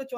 کا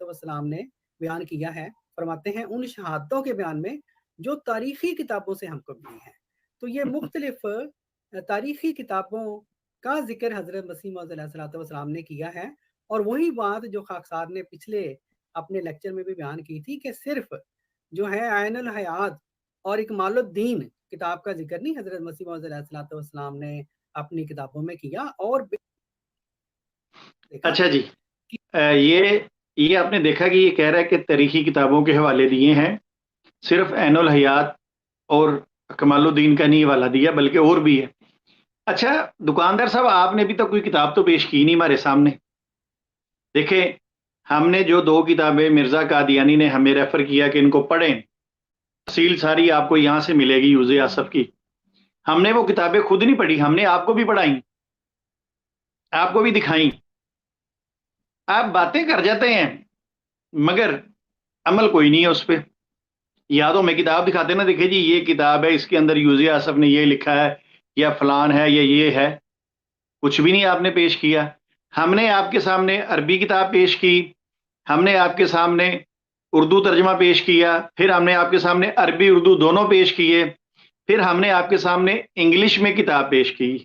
السلام نے بیان کیا ہے. فرماتے ہیں ان شہادتوں کے بیان میں جو تاریخی کتابوں سے ہم کو ملی ہیں. تو یہ مختلف تاریخی کتابوں کا ذکر حضرت مسیح موعود علیہ السلام نے کیا ہے. اور وہی بات جو خاکسار نے پچھلے اپنے لیکچر میں بھی بیان کی تھی کہ صرف جو ہے عین الحیات اور اکمال الدین کتاب کا ذکر نہیں حضرت مسیح موعود علیہ السلام نے اپنی کتابوں میں کیا. اور اچھا جی، یہ آپ نے دیکھا کہ یہ کہہ رہا ہے کہ تاریخی کتابوں کے حوالے دیے ہیں، صرف عین الحیات اور کمال الدین کا نہیں حوالہ دیا بلکہ اور بھی ہے. اچھا دکاندار صاحب، آپ نے بھی تو کوئی کتاب تو پیش کی نہیں ہمارے سامنے. دیکھیں ہم نے جو 2 کتابیں مرزا قادیانی نے ہمیں ریفر کیا کہ ان کو پڑھیں، تفصیل ساری آپ کو یہاں سے ملے گی یوز آصف کی. ہم نے وہ کتابیں خود نہیں پڑھی، ہم نے آپ کو بھی پڑھائیں، آپ کو بھی دکھائیں. آپ باتیں کر جاتے ہیں مگر عمل کوئی نہیں ہے اس پہ. یا تو میں کتاب دکھاتے نا، دیکھیں جی یہ کتاب ہے، اس کے اندر یوز آصف نے یہ لکھا ہے یا فلان ہے یا یہ ہے. کچھ بھی نہیں آپ نے پیش کیا. ہم نے آپ کے سامنے عربی کتاب پیش کی، ہم نے آپ کے سامنے اردو ترجمہ پیش کیا، پھر ہم نے آپ کے سامنے عربی اردو دونوں پیش کیے، پھر ہم نے آپ کے سامنے انگلش میں کتاب پیش کی.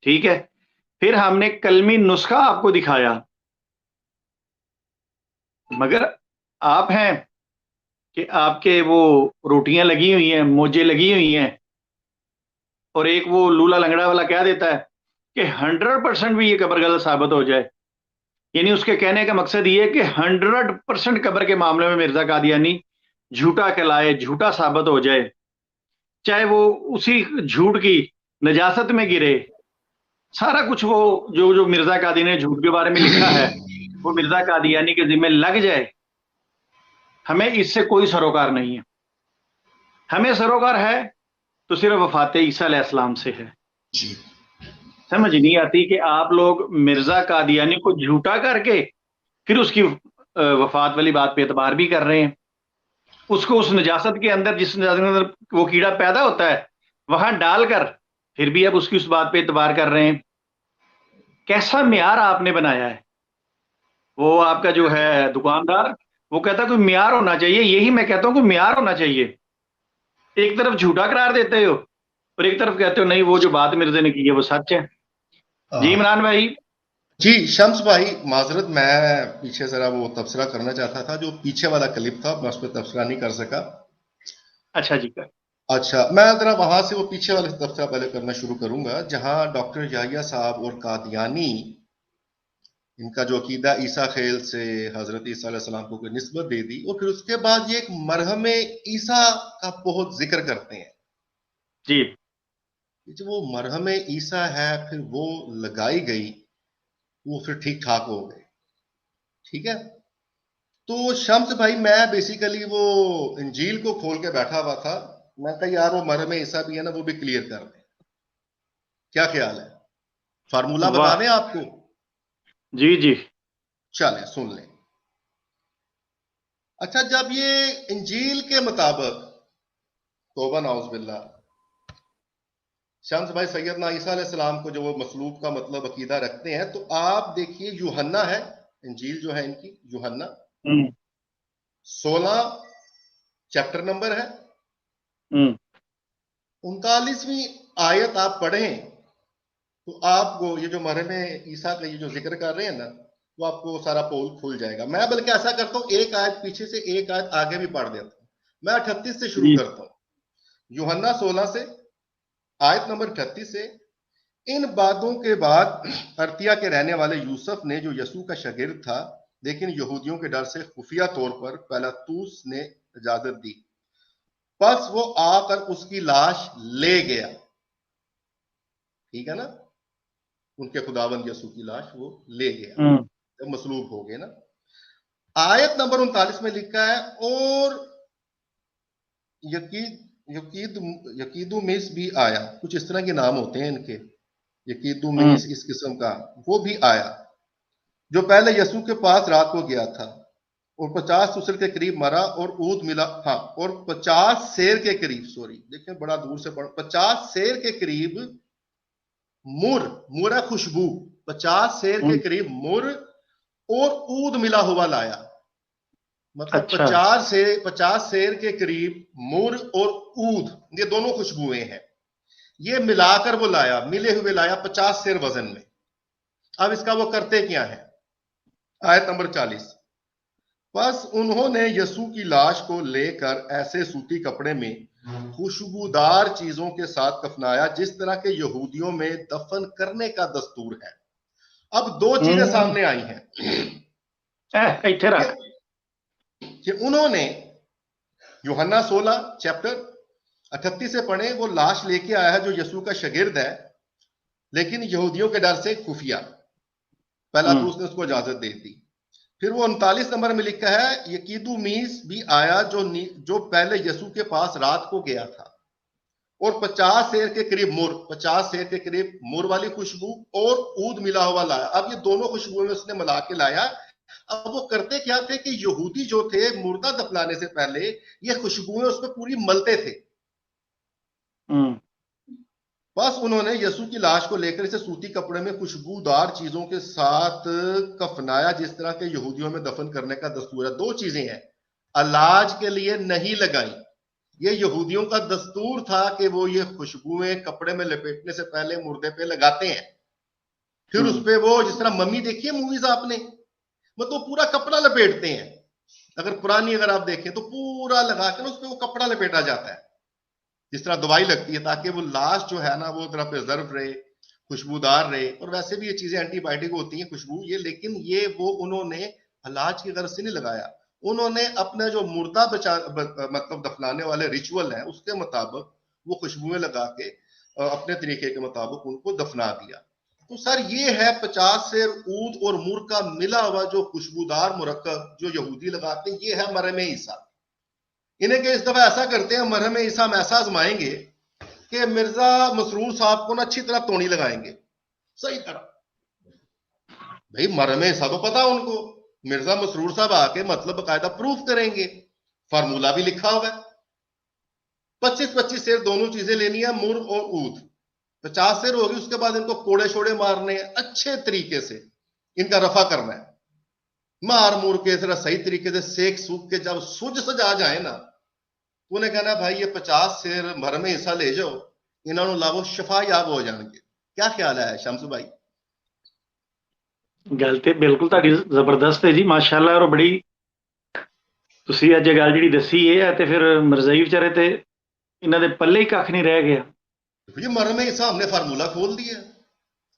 ٹھیک ہے، پھر ہم نے کلمی نسخہ آپ کو دکھایا. مگر آپ ہیں کہ آپ کے وہ روٹیاں لگی ہوئی ہیں، موجے لگی ہوئی ہیں، اور ایک وہ لولا لنگڑا والا کہہ دیتا ہے کہ 100% بھی یہ قبر غلط ثابت ہو جائے. یعنی اس کے کہنے کا مقصد یہ ہے کہ 100% قبر کے معاملے میں مرزا قادیانی جھوٹا کہلائے، جھوٹا ثابت ہو جائے، چاہے وہ اسی جھوٹ کی نجاست میں گرے. سارا کچھ وہ جو مرزا قادیانی نے جھوٹ کے بارے میں لکھا ہے وہ مرزا قادیانی کے ذمہ لگ جائے. ہمیں اس سے کوئی سروکار نہیں ہے. ہمیں سروکار ہے تو صرف وفات عیسیٰ علیہ السلام سے ہے. سمجھ نہیں آتی کہ آپ لوگ مرزا قادیانی کو جھوٹا کر کے پھر اس کی وفات والی بات پہ اعتبار بھی کر رہے ہیں. اس کو اس نجاست کے اندر، جس نجاست کے اندر وہ کیڑا پیدا ہوتا ہے وہاں ڈال کر پھر بھی اب اس کی اس بات پہ اعتبار کر رہے ہیں. کیسا معیار آپ نے بنایا ہے. وہ آپ کا جو ہے دکاندار وہ کہتا ہے کوئی معیار ہونا چاہیے. یہی میں کہتا ہوں کوئی معیار ہونا چاہیے. ایک طرف جھوٹا قرار دیتے ہو اور ایک طرف کہتے ہو نہیں وہ جو بات مرزا نے کی ہے وہ سچ ہے. جی عمران بھائی. جی شمس بھائی معذرت، میں پیچھے ذرا وہ تبصرہ کرنا چاہتا تھا، جو پیچھے والا کلپ تھا میں اس پہ تبصرہ نہیں کر سکا. اچھا جی. اچھا میں ذرا وہاں سے وہ پیچھے والے تبصرہ پہلے کرنا شروع کروں گا، جہاں ڈاکٹر یحییٰ صاحب اور قادیانی ان کا جو عقیدہ عیسیٰ خیل سے حضرت عیسیٰ علیہ السلام کو کوئی نسبت دے دی، اور پھر اس کے بعد یہ ایک مرہم عیسیٰ کا بہت ذکر کرتے ہیں. جی جو وہ مرہم عیسیٰ ہے پھر وہ لگائی گئی، وہ پھر ٹھیک ٹھاک ہو گئے. ٹھیک ہے، تو شمس بھائی میں بیسیکلی وہ انجیل کو کھول کے بیٹھا ہوا تھا. میں کہا یار وہ مرہم عیسیٰ بھی ہے نا، وہ بھی کلیئر کر دیں. کیا خیال ہے؟ فارمولا بتا دیں آپ کو؟ جی جی چلیں سن لیں. اچھا جب یہ انجیل کے مطابق، توبہ نعوذ باللہ، شمس بھائی سیدنا عیسیٰ علیہ السلام کو جو وہ مصلوب کا مطلب عقیدہ رکھتے ہیں، تو آپ دیکھیے یوحنا ہے، انجیل جو ہے ان کی یوحنا 16 چیپٹر نمبر ہے، 39ویں آیت آپ پڑھیں تو آپ کو یہ جو مرہم عیسیٰ کا یہ جو ذکر کر رہے ہیں نا، وہ آپ کو سارا پول کھل جائے گا. میں بلکہ ایسا کرتا ہوں ایک آیت پیچھے سے ایک آیت آگے بھی پڑھ دیتا ہوں. میں 38 سے شروع کرتا ہوں، یوحنا 16 سے آیت نمبر 38 سے. ان باتوں کے بعد ارتیا کے رہنے والے یوسف نے، جو یسوع کا شاگرد تھا لیکن یہودیوں کے ڈر سے خفیہ طور پر پیلاطوس نے اجازت دی، پس وہ آ کر اس کی لاش لے گیا. ٹھیک ہے نا، ان کے خداوند یسوع کی لاش وہ لے گیا جب مصلوب ہو گئے نا. آیت نمبر 39 میں لکھا ہے اور یقیدو میس بھی آیا. کچھ اس طرح کے نام ہوتے ہیں ان کے، یقیدو میس اس قسم کا، وہ بھی آیا جو پہلے یسوع کے پاس رات کو گیا تھا، اور 50 سسر کے قریب مرا اور اود ملا. ہاں، اور 50 سیر کے قریب، سوری دیکھیں بڑا دور سے پڑھ، 50 سیر کے قریب مر ہے خوشبو، 50 سیر کے قریب مر اور اود ملا ہوا لایا. مطلب اچھا. 50 سیر کے قریب مر اور اود، یہ دونوں خوشبوئیں ہیں، یہ ملا کر وہ لایا، ملے ہوئے لایا 50 سیر وزن میں. اب اس کا وہ کرتے کیا ہے؟ آیت نمبر 40. بس انہوں نے یسوع کی لاش کو لے کر ایسے سوتی کپڑے میں خوشبودار چیزوں کے ساتھ کفنایا جس طرح کے یہودیوں میں دفن کرنے کا دستور ہے. اب دو چیزیں سامنے آئی ہیں کہ انہوں نے یوحنا 16 چیپٹر 38 سے پڑھیں، وہ لاش لے کے آیا ہے جو یسوع کا شاگرد ہے، لیکن یہودیوں کے ڈر سے خفیہ پیلاطوس نے اس کو اجازت دے دی. پھر وہ 39 نمبر میں لکھا ہے یقیدو میس بھی آیا جو پہلے یسوع کے پاس رات کو گیا تھا، اور 50 سیر کے قریب مر والی خوشبو اور اود ملا ہوا لایا. اب یہ دونوں خوشبوئیں اس نے ملا کے لایا. اب وہ کرتے کیا تھے کہ یہودی جو تھے مردہ دفنانے سے پہلے یہ خوشبوئیں اس پہ پوری ملتے تھے. بس انہوں نے یسوع کی لاش کو لے کر اسے سوتی کپڑے میں خوشبودار چیزوں کے ساتھ کفنایا جس طرح کے یہودیوں میں دفن کرنے کا دستور ہے. دو چیزیں ہیں، علاج کے لیے نہیں لگائیں. یہ یہودیوں کا دستور تھا کہ وہ یہ خوشبوئیں کپڑے میں لپیٹنے سے پہلے مردے پہ لگاتے ہیں. پھر اس پہ وہ جس طرح ممی دیکھیے موویز آپ نے، مطلب پورا کپڑا لپیٹتے ہیں. اگر آپ دیکھیں تو پورا لگا کر اس پہ وہ کپڑا لپیٹا جاتا ہے جس طرح دوائی لگتی ہے، تاکہ وہ لاش جو ہے نا وہ ذرا پرزرو رہے، خوشبودار رہے. اور ویسے بھی یہ چیزیں اینٹی بائیوٹک ہوتی ہیں خوشبو یہ، لیکن یہ وہ انہوں نے علاج کی غرض سے نہیں لگایا. انہوں نے اپنے جو مردہ مطلب دفنانے والے ریچول ہیں اس کے مطابق وہ خوشبوئیں لگا کے اپنے طریقے کے مطابق ان کو دفنا دیا. تو سر یہ ہے 50 سیر اود اور مر کا ملا ہوا جو خوشبودار مرکب جو یہودی لگاتے ہیں، یہ ہے مرہم عیسیٰ. انہیں کہ اس دفعہ ایسا کرتے ہیں مرہم عیسیٰ ہم ایسا آزمائیں گے کہ مرزا مسرور صاحب کو نا اچھی طرح تونی لگائیں گے، صحیح طرح. بھائی مرہم عیسیٰ تو پتا ان کو، مرزا مسرور صاحب آ کے مطلب باقاعدہ پروف کریں گے، فارمولا بھی لکھا ہوا ہے. 25 سیر دونوں چیزیں لینی ہے، مر اور اود. 50 سیر ہوگی، اس کے بعد ان کو کوڑے شوڑے مارنے ہیں، اچھے طریقے سے ان کا رفع کرنا ہے، مار مور کے ذرا صحیح طریقے سے سیک سوک کے جب سج سجا جائے نا تو انہیں کہنا بھائی یہ 50 سیر مرہم عیسیٰ لے جاؤ، انہوں نے لاؤ شفا یاب ہو جان گے. کیا خیال ہے شمس بھائی؟ گل تے بالکل تہاڈی زبردست ہے جی، ماشاءاللہ. اور بڑی تسی اج گل جڑی دسی ہے تے پھر مرزائی بیچارے تے انہاں دے پلے ہی کھ نہیں رہ گیا. یہ مرہم عیسیٰ ہم نے فارمولا کھول دیا.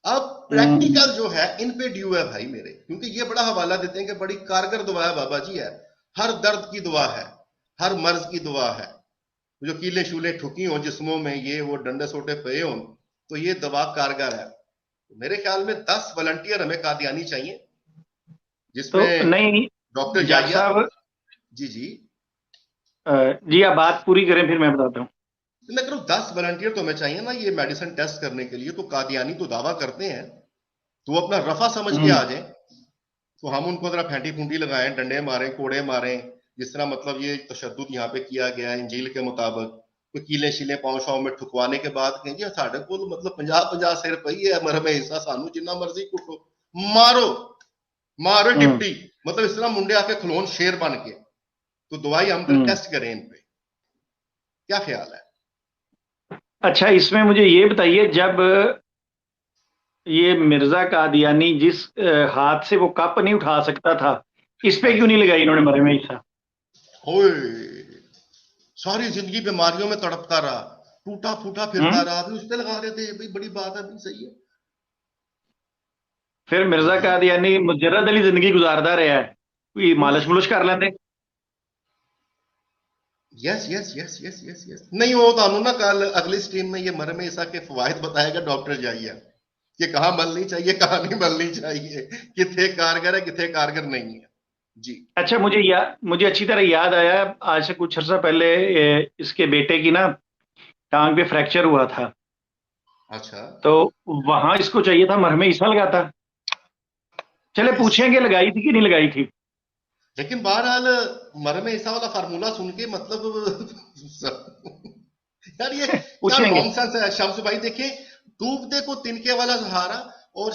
اب پریکٹیکل جو ہے ان پہ ڈیو ہے بھائی میرے، کیونکہ یہ بڑا حوالہ دیتے ہیں کہ بڑی کارگر دعا ہے بابا جی، ہے ہر درد کی دعا ہے، ہر مرض کی دعا ہے. جو کیلیں شولیں ٹھکی ہوں جسموں میں، یہ وہ ڈنڈے سوٹے پے ہوں، تو یہ دوا کارگر ہے. میرے خیال میں 10 والنٹیئر ہمیں قادیانی چاہیے جس میں نہیں ڈاکٹر جج صاحب جی آپ بات پوری کریں پھر میں بتاتا ہوں. میں کروں 10 والنٹیئر تو ہمیں چاہیے نا یہ میڈیسن ٹیسٹ کرنے کے لیے. تو قادیانی تو دعویٰ کرتے ہیں تو وہ اپنا رفع سمجھ کے آ جائیں، تو ہم ان کو ذرا پھینٹی پھونٹی لگائیں، ڈنڈے ماریں، کوڑے ماریں، جس طرح مطلب یہ تشدد یہاں پہ کیا گیا ہے انجیل کے مطابق. کوئی کیلیں شیلیں پاؤں شاؤں میں ٹھکوانے کے بعد کہیں جی ساڑھے کو مطلب 50 سیر پئی ہے مرہم عیسیٰ، سانو جنہ مرضی کٹو، مارو ٹپٹی، مطلب اس طرح منڈے آ کے کھلون شیر بن کے. تو دوائی ہم پھر ٹیسٹ کریں ان پہ. کیا خیال ہے؟ اچھا اس میں مجھے یہ بتائیے، جب یہ مرزا قادیانی جس ہاتھ سے وہ کپ نہیں اٹھا سکتا تھا، اس پہ کیوں نہیں لگائی انہوں نے مرہم عیسیٰ؟ ساری زندگی بیماریوں میں تڑپتا رہا، ٹوٹا پھوٹا پھرتا رہا، ابھی اس پہ لگا رہے تھے. بھائی بڑی بات ہے، بھی صحیح ہے. پھر مرزا قادیانی مجرد علی زندگی گزارتا رہا ہے، کوئی مالش ملش کر لیندے. یس نہیں ہو تو نا کل اگلی سٹریم میں یہ مرہم عیسیٰ کے فوائد بتائے گا ڈاکٹر جائیہ، کہ کہاں ملنی چاہیے کہاں نہیں ملنی چاہیے، کتنے کارگر ہے کتنے کارگر نہیں ہے. جی اچھا مجھے اچھی طرح یاد آیا، آج سے کچھ عرصہ پہلے اس کے بیٹے کی نا ٹانگ پہ فریکچر ہوا تھا. اچھا تو وہاں اس کو چاہیے تھا مرہم عیسیٰ لگاتا. چلے پوچھیں گے لگائی تھی کہ نہیں لگائی تھی، لیکن بہرحال مرہم عیسیٰ والا فارمولا سن کے مطلب یار یہ کیا نونسنس ہے. شمس بھائی دیکھیں، ڈوبتے کو تنکے والا سہارا اور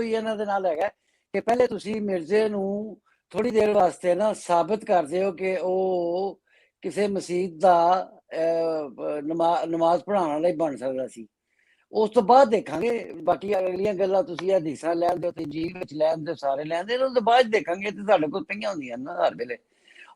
ਹੀ ਇਹਨਾਂ ਦੇ ਨਾਲ ਹੈਗਾ ਕਿ ਪਹਿਲੇ ਤੁਸੀਂ ਮਿਰਜ਼ੇ ਨੂੰ ਥੋੜੀ ਦੇਰ ਵਾਸਤੇ ਨਾ ਸਾਬਤ ਕਰ ਦਿਓ ਕਿ ਉਹ ਕਿਸੇ ਮਸਜਿਦ ਦਾ ਨਮਾਜ਼ ਪੜ੍ਹਾਉਣ ਵਾਲਾ ਹੀ ਬਣ ਸਕਦਾ ਸੀ। ਉਸ ਤੋਂ ਬਾਅਦ ਦੇਖਾਂਗੇ ਬਾਕੀ ਅਗਲੀਆਂ ਗੱਲਾਂ, ਤੁਸੀਂ ਇਹ ਹਦੀਸਾਂ ਲੈਣ ਦਿਓ ਤੇ ਜੀਵ ਵਿੱਚ ਲੈਣ ਦਿਓ, ਸਾਰੇ ਲੈਣ ਦੇ, ਉਸ ਤੋਂ ਬਾਅਦ ਦੇਖਾਂਗੇ। ਤੇ ਤੁਹਾਡੇ ਕੋਲ ਪਈਆਂ ਹੁੰਦੀਆਂ ਨਾ ਹਰ ਵੇਲੇ,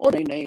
ਉਹ ਨਹੀਂ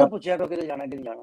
ਨੂੰ ਪੁੱਛਿਆ ਕਰੋ ਕਿਤੇ ਜਾਣਾ ਕਿ ਨਹੀਂ ਜਾਣਾ।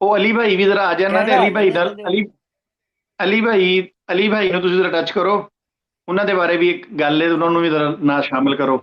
ਉਹ ਅਲੀ ਭਾਈ ਵੀ ਜ਼ਰਾ ਆ ਜਾਣਾ ਤੇ ਕੈਨੇਡਾ ਅਲੀ ਆ ਭਾਈ ਜਾਂਦੇ ਨਾਲ ਕਹਿੰਦੇ। ਅਲੀ ਭਾਈ ਨੂੰ ਤੁਸੀਂ ਜ਼ਰਾ ਟੱਚ ਕਰੋ, ਉਹਨਾਂ ਦੇ ਬਾਰੇ ਵੀ ਇੱਕ ਗੱਲ ਹੈ, ਉਹਨਾਂ ਨੂੰ ਵੀ ਜ਼ਰਾ ਨਾਲ ਸ਼ਾਮਿਲ ਕਰੋ।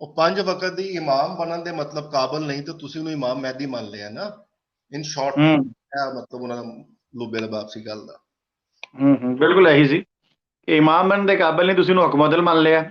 ਉਹ 5 ਵਕਤ ਦੀ ਇਮਾਮ ਬਣਨ ਦੇ ਮਤਲਬ ਕਾਬਲ ਨਹੀਂ, ਤੇ ਤੁਸੀਂ ਉਹਨੂੰ ਇਮਾਮ ਮਹਿਦੀ ਮੰਨ ਲਿਆ ਨਾ। ਇਨ ਸ਼ਾਰਟ ਇਹ ਮਤਲਬ ਉਹਨਾਂ ਦਾ ਲੁਬੇ ਲਬਾਬ ਸੀ ਗੱਲ ਦਾ। ਬਿਲਕੁਲ ਇਹੀ ਸੀ ਕਿ ਇਮਾਮ ਬਣਨ ਦੇ ਕਾਬਿਲ ਨਹੀਂ, ਤੁਸੀਂ ਉਹਨੂੰ ਹੁਕਮਦਲ ਮੰਨ ਲਿਆ।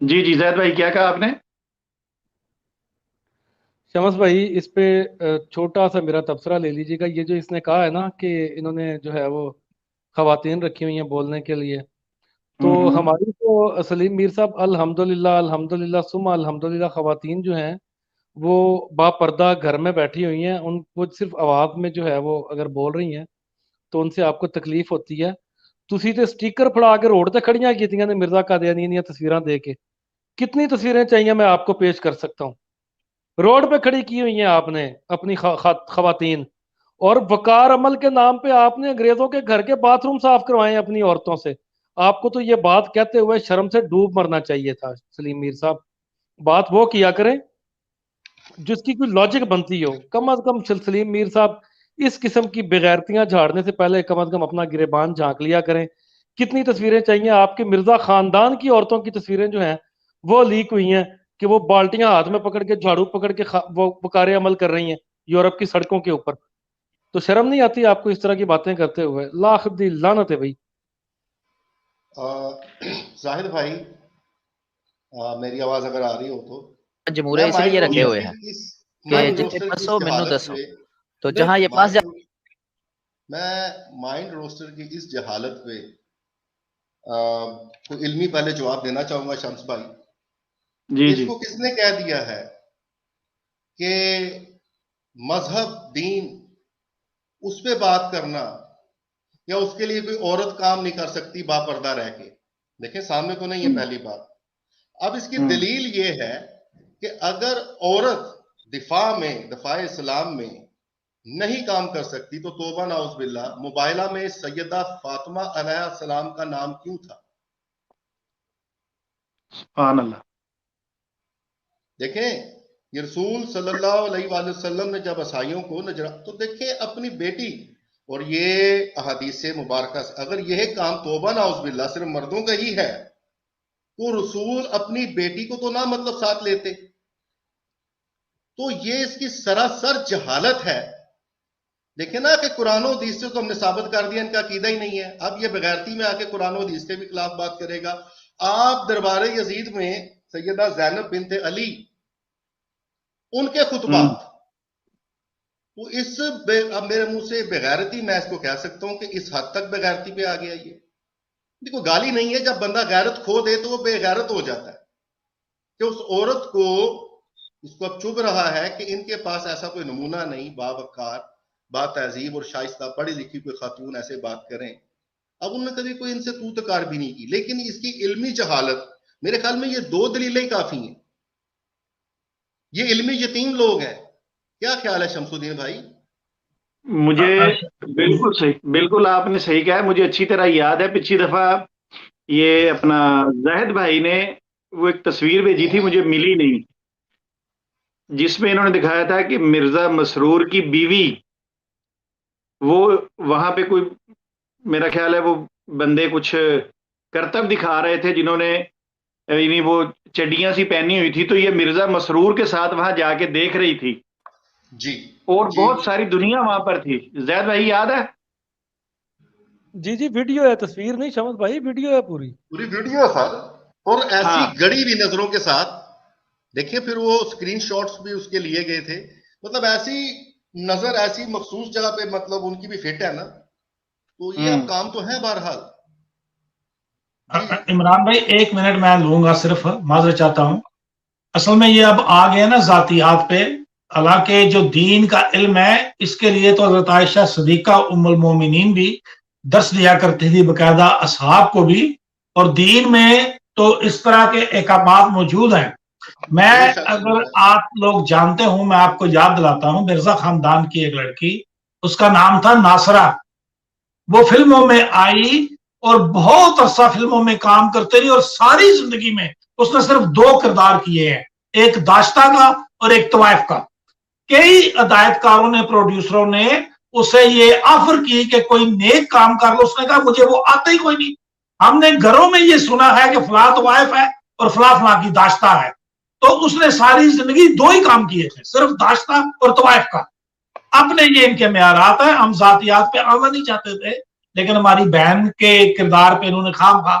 جی جی زید بھائی کیا کہا آپ نے؟ شمس بھائی اس پہ چھوٹا سا میرا تبصرہ لے لیجیے گا. یہ جو اس نے کہا ہے نا کہ انہوں نے جو ہے وہ خواتین رکھی ہوئی ہیں بولنے کے لیے, تو ہماری تو سلیم میر صاحب الحمدللہ ثم الحمدللہ خواتین جو ہیں وہ با پردہ گھر میں بیٹھی ہوئی ہیں. ان کو صرف آواز میں جو ہے وہ اگر بول رہی ہیں تو ان سے آپ کو تکلیف ہوتی ہے. تسی تے سٹیکر پھڑا کے روڈ تے کھڑیاں کیتیاں نے مرزا قادیانی دیاں تصویراں دے کے. کتنی تصویریں چاہیے میں آپ کو پیش کر سکتا ہوں. روڈ پہ کھڑی کی ہوئی ہیں آپ نے اپنی خواتین, اور وقار عمل کے نام پہ آپ نے انگریزوں کے گھر کے باتھ روم صاف کروائے ہیں اپنی عورتوں سے. آپ کو تو یہ بات کہتے ہوئے شرم سے ڈوب مرنا چاہیے تھا سلیم میر صاحب. بات وہ کیا کریں جس کی کوئی لاجک بنتی ہو. کم از کم سلیم میر صاحب اس قسم کی بغیرتیاں جھاڑنے سے پہلے کم از کم اپنا گریبان جھانک لیا کریں. کتنی تصویریں چاہیے آپ کے مرزا خاندان کی عورتوں کی تصویریں جو ہیں وہ لیک ہوئی ہیں کہ وہ بالٹیاں ہاتھ میں پکڑ کے جھاڑو پکڑ کے وہ وقار عمل کر رہی ہیں یورپ کی سڑکوں کے اوپر. تو شرم نہیں آتی آپ کو اس طرح کی باتیں کرتے ہوئے؟ لاکھ دی لعنت ہے بھائی. زاہد بھائی میری آواز اگر آ رہی ہو تو جمہوریہ اس لیے رکھے ہوئے ہیں کہ جتنے پاس ہو مینو دسو, تو جہاں یہ پاس میں مائنڈ روسٹر کی اس جہالت پہ کوئی علمی پہلے جواب دینا چاہوں گا شمس بھائی. جی اس کو کس نے کہہ دیا ہے کہ مذہب دین اس پہ بات کرنا یا اس کے لیے کوئی عورت کام نہیں کر سکتی با پردہ رہ کے؟ دیکھیں سامنے تو نہیں ہے پہلی بات. اب اس کی دلیل یہ ہے کہ اگر عورت دفاع اسلام میں نہیں کام کر سکتی تو توبہ نعوذ باللہ موبائلہ میں سیدہ فاطمہ علیہ السلام کا نام کیوں تھا؟ سبحان اللہ. دیکھیں یہ رسول صلی اللہ علیہ وآلہ وسلم نے جب عیسائیوں کو تو دیکھیں اپنی بیٹی, اور یہ احادیث مبارکہ سے اگر یہ کام توبہ نعوذ باللہ صرف مردوں کا ہی ہے تو رسول اپنی بیٹی کو تو نہ مطلب ساتھ لیتے. تو یہ اس کی سراسر جہالت ہے. دیکھیں نا کہ قرآن و حدیث سے تو ہم نے ثابت کر دیا ان کا عقیدہ ہی نہیں ہے. اب یہ بغیرتی میں آ کے قرآن و حدیث کے بھی خلاف بات کرے گا. آپ دربار یزید میں سیدہ زینب بنت علی ان کے خطبات, تو اس اب میرے منہ سے بغیرتی میں اس کو کہہ سکتا ہوں کہ اس حد تک بغیرتی پہ آ گیا. یہ دیکھو گالی نہیں ہے, جب بندہ غیرت کھو دے تو وہ بے غیرت ہو جاتا ہے. کہ اس عورت کو اس کو اب چبھ رہا ہے کہ ان کے پاس ایسا کوئی نمونہ نہیں, باوقار با تہذیب اور شائستہ پڑھی لکھی کوئی خاتون ایسے بات کریں. اب انہوں نے کبھی کوئی ان سے تو تکار بھی نہیں کی. لیکن اس کی علمی جہالت, میرے خیال میں یہ 2 دلیلیں کافی ہیں. یہ علمی یتیم لوگ ہیں. کیا خیال ہے شمس الدین بھائی؟ مجھے بالکل صحیح, بالکل آپ نے صحیح کہا ہے. مجھے اچھی طرح یاد ہے پچھلی دفعہ یہ اپنا زاہد بھائی نے وہ ایک تصویر بھیجی تھی, مجھے ملی نہیں, جس میں انہوں نے دکھایا تھا کہ مرزا مسرور کی بیوی وہ وہاں پہ کوئی, میرا خیال ہے وہ بندے کچھ کرتب دکھا رہے تھے جنہوں نے یعنی وہ چڈیاں سی پہنی ہوئی تھی, تو یہ مرزا مسرور کے ساتھ وہاں جا کے دیکھ رہی تھی جی, اور بہت ساری دنیا وہاں پر تھی. زید بھائی یاد ہے؟ جی جی ویڈیو ہے, تصویر نہیں شمس بھائی, ویڈیو ہے پوری ویڈیو ہے سر, اور ایسی گڑی بھی نظروں کے ساتھ. دیکھیں پھر وہ سکرین شاٹس بھی اس کے لیے گئے تھے. مطلب ایسی نظر ایسی مخصوص جگہ پہ مطلب ان کی بھی فٹ ہے نا, تو یہ اب کام تو ہے. بہرحال عمران بھائی 1 منٹ میں لوں گا, صرف معذرت چاہتا ہوں. اصل میں یہ اب آ گیا نا ذاتیات پہ, حالانکہ جو دین کا علم ہے اس کے لیے تو حضرت عائشہ صدیقہ ام المومنین بھی درس دیا کرتی تھی باقاعدہ اصحاب کو بھی, اور دین میں تو اس طرح کے احکامات موجود ہیں. میں اگر آپ لوگ جانتے ہوں, میں آپ کو یاد دلاتا ہوں, مرزا خاندان کی ایک لڑکی, اس کا نام تھا ناصرہ. وہ فلموں میں آئی اور بہت عرصہ فلموں میں کام کرتے رہی, اور ساری زندگی میں اس نے صرف 2 کردار کیے ہیں, ایک داشتہ کا اور ایک طوائف کا. کئی ہدایت کاروں نے, پروڈیوسروں نے اسے یہ آفر کی کہ کوئی نیک کام کر لو. اس نے کہا مجھے وہ آتا ہی کوئی نہیں. ہم نے گھروں میں یہ سنا ہے کہ فلاں طوائف ہے اور فلاں فلاں کی داشتہ ہے. تو اس نے ساری زندگی 2 ہی کام کیے تھے, صرف داشتہ اور طوائف کا. اپنے یہ ان کے معیارات ہیں, ہم ذاتیات پہ آنا نہیں چاہتے تھے, لیکن ہماری بہن کے کردار پہ انہوں نے خام خواہ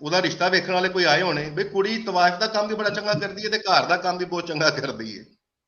ਉਹਦਾ ਰਿਸ਼ਤਾ ਵੇਖਣ ਵਾਲੇ ਕੋਈ ਆਏ ਹੋਣੇ ਬਈ ਕੁੜੀ ਤਵਾਇਫ ਦਾ ਕੰਮ ਵੀ ਬੜਾ ਚੰਗਾ ਕਰਦੀ ਹੈ ਤੇ ਘਰ ਦਾ ਕੰਮ ਵੀ ਬਹੁਤ ਚੰਗਾ ਕਰਦੀ ਹੈ,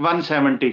170,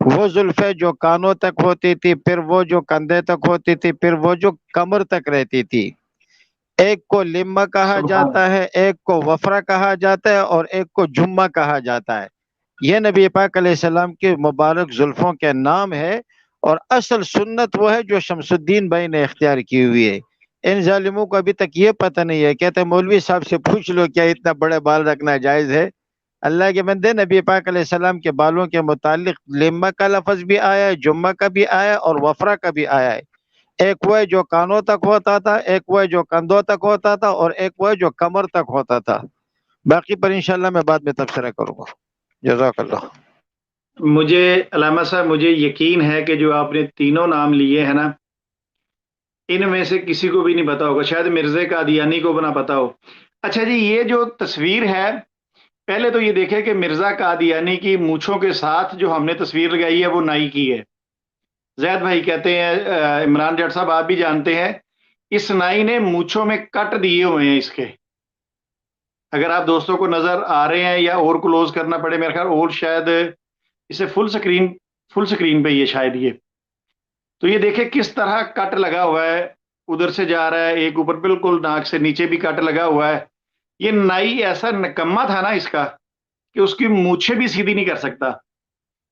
وہ زلفیں جو کانوں تک ہوتی تھی، پھر وہ جو کندھے تک ہوتی تھی، پھر وہ جو کمر تک رہتی تھی. ایک کو لمہ کہا سبحان جاتا ہے، ایک کو وفرہ کہا جاتا ہے، اور ایک کو جمہ کہا جاتا ہے. یہ نبی پاک علیہ السلام کی مبارک زلفوں کے نام ہے، اور اصل سنت وہ ہے جو شمس الدین بھائی نے اختیار کی ہوئی ہے. ان ظالموں کو ابھی تک یہ پتہ نہیں ہے. کہتے ہیں مولوی صاحب سے پوچھ لو کیا اتنا بڑے بال رکھنا جائز ہے. اللہ کے بندے، نبی پاک علیہ السلام کے بالوں کے متعلق لمہ کا لفظ بھی آیا ہے، جمہ کا بھی آیا ہے، اور وفرہ کا بھی آیا ہے. ایک وہ ہے جو کانوں تک ہوتا تھا، ایک وہ ہے جو کندھوں تک ہوتا تھا، اور ایک وہ ہے جو کمر تک ہوتا تھا. باقی پر انشاءاللہ میں بعد میں تبصرہ کروں گا. جزاک اللہ. مجھے علامہ صاحب مجھے یقین ہے کہ جو آپ نے تینوں نام لیے ہیں نا، ان میں سے کسی کو بھی نہیں پتا ہوگا، شاید مرزا قادیانی کو نہ پتا ہو. اچھا جی، یہ جو تصویر ہے، پہلے تو یہ دیکھیں کہ مرزا قادیانی کی مونچھوں کے ساتھ جو ہم نے تصویر لگائی ہے وہ نائی کی ہے. زید بھائی کہتے ہیں، عمران جٹ صاحب آپ بھی جانتے ہیں، اس نائی نے مونچھوں میں کٹ دیے ہوئے ہیں اس کے. اگر آپ دوستوں کو نظر آ رہے ہیں یا اور کلوز کرنا پڑے، میرے خیال اور شاید اسے فل سکرین پہ یہ شاید یہ تو یہ دیکھیں کس طرح کٹ لگا ہوا ہے، ادھر سے جا رہا ہے، ایک اوپر بالکل ناک سے نیچے بھی کٹ لگا ہوا ہے. یہ نائی ایسا نکما تھا نا اس کا کہ اس کی مونچھیں بھی سیدھی نہیں کر سکتا،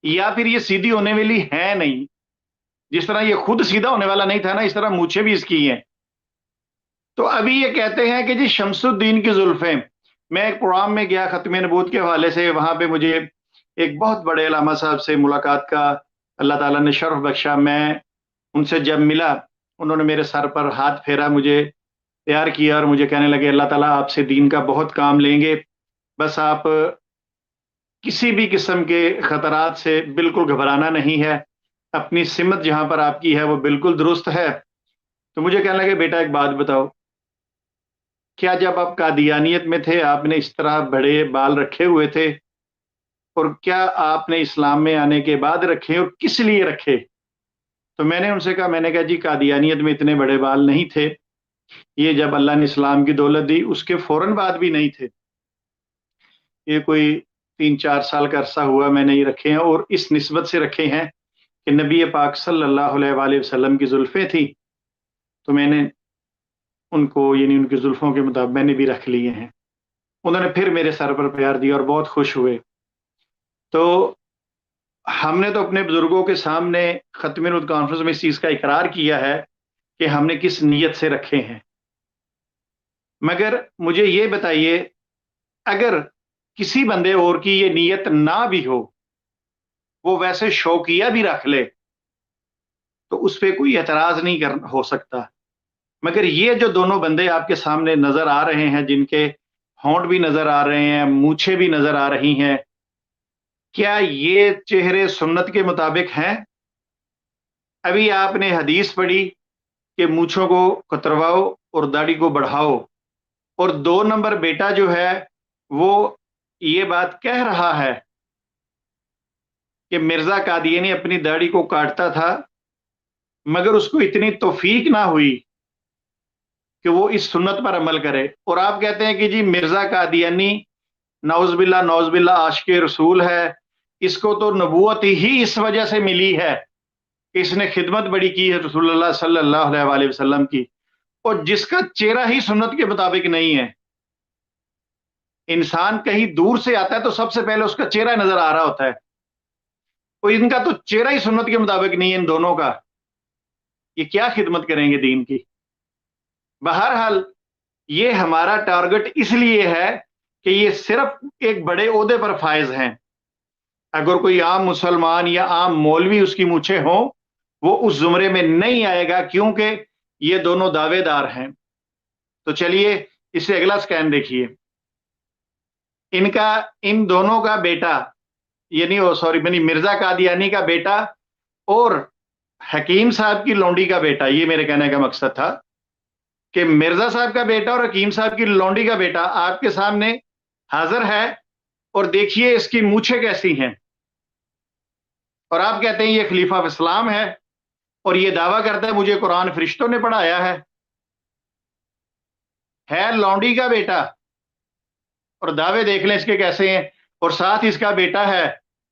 یا پھر یہ سیدھی ہونے والی ہے نہیں. جس طرح یہ خود سیدھا ہونے والا نہیں تھا نا، اس طرح مونچھیں بھی اس کی ہیں. تو ابھی یہ کہتے ہیں کہ جی شمس الدین کی زلفیں. میں ایک پروگرام میں گیا ختم نبوت کے حوالے سے، وہاں پہ مجھے ایک بہت بڑے علامہ صاحب سے ملاقات کا اللہ تعالیٰ نے شرف بخشا. میں ان سے جب ملا، انہوں نے میرے سر پر ہاتھ پھیرا، مجھے پیار کیا، اور مجھے کہنے لگے اللہ تعالیٰ آپ سے دین کا بہت کام لیں گے، بس آپ کسی بھی قسم کے خطرات سے بالکل گھبرانا نہیں ہے، اپنی سمت جہاں پر آپ کی ہے وہ بالکل درست ہے. تو مجھے کہنے لگے بیٹا ایک بات بتاؤ، کیا جب آپ قادیانیت میں تھے آپ نے اس طرح بڑے بال رکھے ہوئے تھے، اور کیا آپ نے اسلام میں آنے کے بعد رکھے، اور کس لیے رکھے؟ تو میں نے ان سے کہا، میں نے کہا جی قادیانیت میں اتنے بڑے بال نہیں تھے، یہ جب اللہ نے اسلام کی دولت دی اس کے فوراً بعد بھی نہیں تھے، یہ کوئی 3-4 سال کا عرصہ ہوا میں نے یہ رکھے ہیں، اور اس نسبت سے رکھے ہیں کہ نبی پاک صلی اللہ علیہ وآلہ وسلم کی زلفیں تھیں تو میں نے ان کو، یعنی ان کی زلفوں کے مطابق میں نے بھی رکھ لیے ہیں. انہوں نے پھر میرے سر پر پیار دیا اور بہت خوش ہوئے. تو ہم نے تو اپنے بزرگوں کے سامنے ختم نبوت کانفرنس میں اس چیز کا اقرار کیا ہے کہ ہم نے کس نیت سے رکھے ہیں. مگر مجھے یہ بتائیے، اگر کسی بندے اور کی یہ نیت نہ بھی ہو، وہ ویسے شوقیہ بھی رکھ لے، تو اس پہ کوئی اعتراض نہیں ہو سکتا. مگر یہ جو دونوں بندے آپ کے سامنے نظر آ رہے ہیں، جن کے ہونٹ بھی نظر آ رہے ہیں، مونچھیں بھی نظر آ رہی ہیں، کیا یہ چہرے سنت کے مطابق ہیں؟ ابھی آپ نے حدیث پڑھی کہ مونچھوں کو کترواؤ اور داڑھی کو بڑھاؤ، اور 2 نمبر بیٹا جو ہے وہ یہ بات کہہ رہا ہے کہ مرزا قادیانی اپنی داڑھی کو کاٹتا تھا، مگر اس کو اتنی توفیق نہ ہوئی کہ وہ اس سنت پر عمل کرے. اور آپ کہتے ہیں کہ جی مرزا قادیانی نعوذ باللہ عاشق رسول ہے، اس کو تو نبوت ہی اس وجہ سے ملی ہے کہ اس نے خدمت بڑی کی ہے رسول اللہ صلی اللہ علیہ وآلہ وسلم کی، اور جس کا چہرہ ہی سنت کے مطابق نہیں ہے. انسان کہیں دور سے آتا ہے تو سب سے پہلے اس کا چہرہ نظر آ رہا ہوتا ہے، اور ان کا تو چہرہ ہی سنت کے مطابق نہیں ہے ان دونوں کا، یہ کیا خدمت کریں گے دین کی؟ بہرحال یہ ہمارا ٹارگٹ اس لیے ہے کہ یہ صرف ایک بڑے عہدے پر فائز ہیں. اگر کوئی عام مسلمان یا عام مولوی اس کی مونچھیں ہوں، وہ اس زمرے میں نہیں آئے گا، کیونکہ یہ دونوں دعوے دار ہیں. تو چلیے اس سے اگلا سکین دیکھیے. ان دونوں کا بیٹا، یعنی مرزا قادیانی کا بیٹا اور حکیم صاحب کی لونڈی کا بیٹا، یہ میرے کہنے کا مقصد تھا کہ مرزا صاحب کا بیٹا اور حکیم صاحب کی لونڈی کا بیٹا آپ کے سامنے حاضر ہے، اور دیکھیے اس کی مونچھیں کیسی ہیں. اور آپ کہتے ہیں یہ خلیفہ اسلام ہے، اور یہ دعویٰ کرتا ہے مجھے قرآن فرشتوں نے پڑھایا ہے لونڈی کا بیٹا، اور دعوے دیکھ لیں اس کے کیسے ہیں. اور ساتھ اس کا بیٹا ہے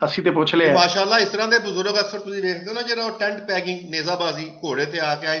ਅਸੀਂ ਤੇ ਪੁੱਛ ਲਿਆ। ਮਾਸ਼ਾਅੱਲਾ ਇਸ ਤਰ੍ਹਾਂ ਦੇ ਬਜ਼ੁਰਗ ਅਕਸਰ ਤੁਸੀਂ ਵੇਖਦੇ ਹੋ ਨਾ, ਜਿਹੜਾ ਉਹ ਟੈਂਟ ਪੈਕਿੰਗ, ਨੇਜ਼ਾਬਾਜ਼ੀ, ਘੋੜੇ ਤੇ ਆ ਕੇ ਆਈ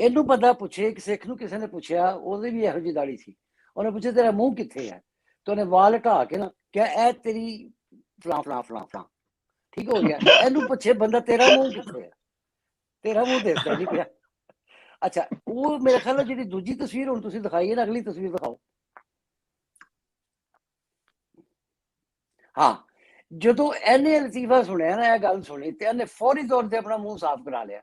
ਇਹਨੂੰ ਪਤਾ, ਪੁੱਛੇ ਇੱਕ ਸਿੱਖ ਨੂੰ ਕਿਸੇ ਨੇ ਪੁੱਛਿਆ, ਉਹਦੀ ਵੀ ਇਹੋ ਜਿਹੀ ਦਾੜੀ ਸੀ, ਉਹਨੇ ਪੁੱਛਿਆ ਤੇਰਾ ਮੂੰਹ ਕਿੱਥੇ ਹੈ, ਤੇ ਉਹਨੇ ਵਾਲ ਢਾ ਕੇ ਨਾ ਕਿਹਾ ਇਹ ਤੇਰੀ ਫਲਾਂ ਫਲਾਂ ਫਲਾਂ ਫਲਾਂ, ਠੀਕ ਹੋ ਗਿਆ। ਇਹਨੂੰ ਪੁੱਛੇ ਬੰਦਾ ਤੇਰਾ ਮੂੰਹ ਕਿੱਥੇ ਹੈ, ਤੇਰਾ ਮੂੰਹ ਦੇਖਦਾ ਨਹੀਂ ਪਿਆ। ਅੱਛਾ, ਉਹ ਮੇਰੇ ਖਿਆਲ ਨਾਲ ਜਿਹੜੀ ਦੂਜੀ ਤਸਵੀਰ ਹੁਣ ਤੁਸੀਂ ਦਿਖਾਈ ਹੈ ਨਾ, ਅਗਲੀ ਤਸਵੀਰ ਦਿਖਾਓ। ਹਾਂ, ਜਦੋਂ ਇਹਨੇ ਲਤੀਫਾ ਸੁਣਿਆ ਨਾ, ਇਹ ਗੱਲ ਸੁਣੀ, ਤੇ ਇਹਨੇ ਫੌਰੀ ਤੌਰ ਤੇ ਆਪਣਾ ਮੂੰਹ ਸਾਫ਼ ਕਰਾ ਲਿਆ